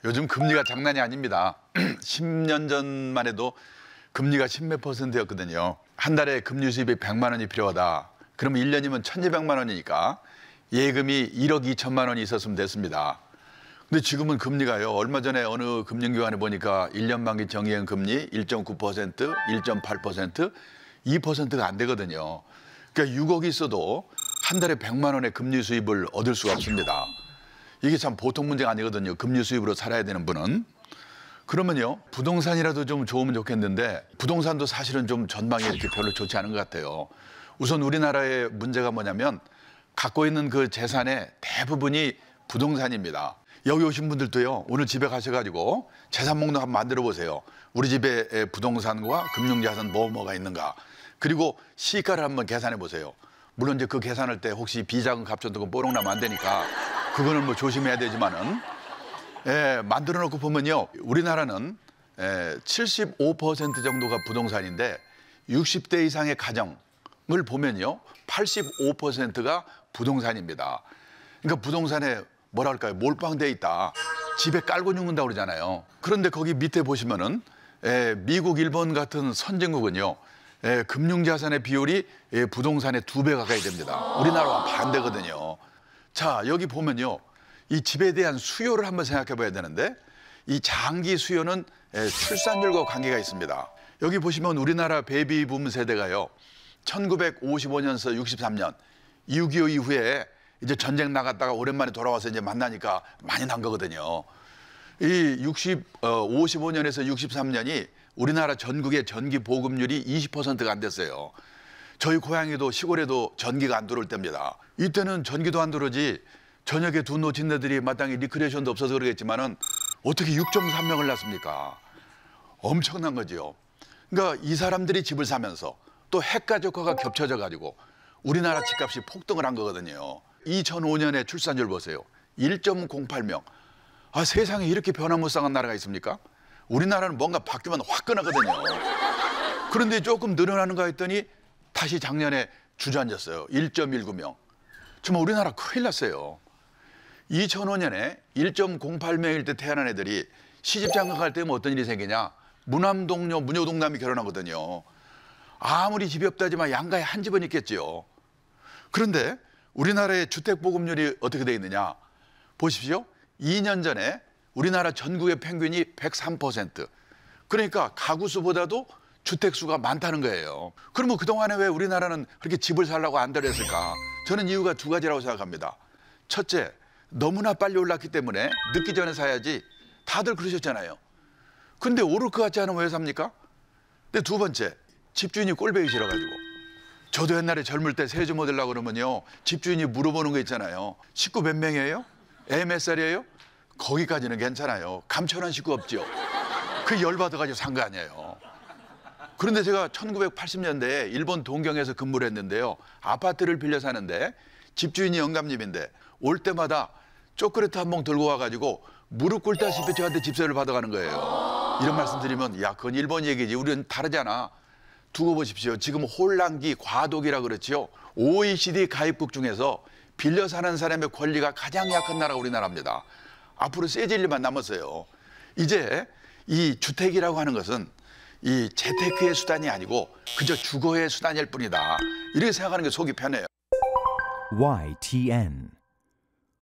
요즘 금리가 장난이 아닙니다. 10년 전만 해도 금리가 10몇 %였거든요. 한 달에 금리 수입이 100만 원이 필요하다. 그러면 1년이면 1,200만 원이니까 예금이 1억 2천만 원이 있었으면 됐습니다. 근데 지금은 금리가요. 얼마 전에 어느 금융기관에 보니까 1년 만기 정예금 금리 1.9%, 1.8%, 2%가 안 되거든요. 그러니까 6억이 있어도 한 달에 100만 원의 금리 수입을 얻을 수가 없습니다. 이게 참 보통 문제가 아니거든요. 금리 수입으로 살아야 되는 분은. 그러면요, 부동산이라도 좀 좋으면 좋겠는데 부동산도 사실은 좀 전망이 이렇게 별로 좋지 않은 것 같아요. 우선 우리나라의 문제가 뭐냐면 갖고 있는 그 재산의 대부분이 부동산입니다. 여기 오신 분들도요, 오늘 집에 가셔가지고 재산 목록 한번 만들어 보세요. 우리 집에 부동산과 금융자산 뭐가 있는가. 그리고 시가를 한번 계산해 보세요. 물론 이제 그 계산할 때 혹시 비자금 갑존도금 뽀록 나면 안 되니까 그거는 뭐 조심해야 되지만은, 만들어 놓고 보면요, 우리나라는 75% 정도가 부동산인데 60대 이상의 가정을 보면요 85%가 부동산입니다. 그러니까 부동산에 뭐랄까요, 몰빵돼 있다. 집에 깔고 죽는다고 그러잖아요. 그런데 거기 밑에 보시면은 미국, 일본 같은 선진국은요, 금융자산의 비율이 부동산의 2배 가까이 됩니다. 우리나라와 반대거든요. 자, 여기 보면요, 이 집에 대한 수요를 한번 생각해 봐야 되는데 이 장기 수요는 출산율과 관계가 있습니다. 여기 보시면 우리나라 베이비붐 세대가요, 1955년에서 63년 6.25 이후에 이제 전쟁 나갔다가 오랜만에 돌아와서 이제 만나니까 많이 난 거거든요. 이 55년에서 63년이 우리나라 전국의 전기 보급률이 20%가 안 됐어요. 저희 고향에도 시골에도 전기가 안 들어올 때입니다. 이때는 전기도 안 들어오지 저녁에 두 노친네들이 마땅히 리크레이션도 없어서 그러겠지만은 어떻게 6.3명을 낳습니까? 엄청난 거죠. 그러니까 이 사람들이 집을 사면서 또 핵가족화가 겹쳐져 가지고 우리나라 집값이 폭등을 한 거거든요. 2005년에 출산율 보세요. 1.08명. 아, 세상에 이렇게 변화무쌍한 나라가 있습니까? 우리나라는 뭔가 바뀌면 화끈하거든요. 그런데 조금 늘어나는가 했더니 다시 작년에 주저앉았어요. 1.19명. 정말 우리나라 큰일 났어요. 2005년에 1.08명일 때 태어난 애들이 시집장가 갈 때면 어떤 일이 생기냐. 무남동녀, 무녀동남이 결혼하거든요. 아무리 집이 없다지만 양가에 한 집은 있겠지요. 그런데 우리나라의 주택보급률이 어떻게 돼 있느냐. 보십시오. 2년 전에 우리나라 전국의 평균이 103%. 그러니까 가구 수보다도 주택 수가 많다는 거예요. 그러면 그동안에 왜 우리나라는 그렇게 집을 살라고 안달을 했을까? 저는 이유가 두 가지라고 생각합니다. 첫째, 너무나 빨리 올랐기 때문에 늦기 전에 사야지. 다들 그러셨잖아요. 근데 오를 것 같지 않으면 왜 삽니까? 근데 두 번째, 집주인이 꼴보기 싫어가지고. 저도 옛날에 젊을 때 세주 못 내려고 그러면요, 집주인이 물어보는 거 있잖아요. 식구 몇 명이에요? 애 몇 살이에요? 거기까지는 괜찮아요. 감천한 식구 없죠. 그 열받아가지고 산 거 아니에요. 그런데 제가 1980년대에 일본 동경에서 근무를 했는데요. 아파트를 빌려 사는데 집주인이 영감님인데 올 때마다 초콜릿 한 봉 들고 와가지고 무릎 꿇다시피 저한테 집세를 받아가는 거예요. 이런 말씀 드리면, 야, 그건 일본 얘기지. 우리는 다르잖아. 두고 보십시오. 지금 혼란기, 과도기라 그렇지요. OECD 가입국 중에서 빌려 사는 사람의 권리가 가장 약한 나라가 우리나라입니다. 앞으로 세질 일만 남았어요. 이제 이 주택이라고 하는 것은 이 재테크의 수단이 아니고 그저 주거의 수단일 뿐이다. 이렇게 생각하는 게 속이 편해요. YTN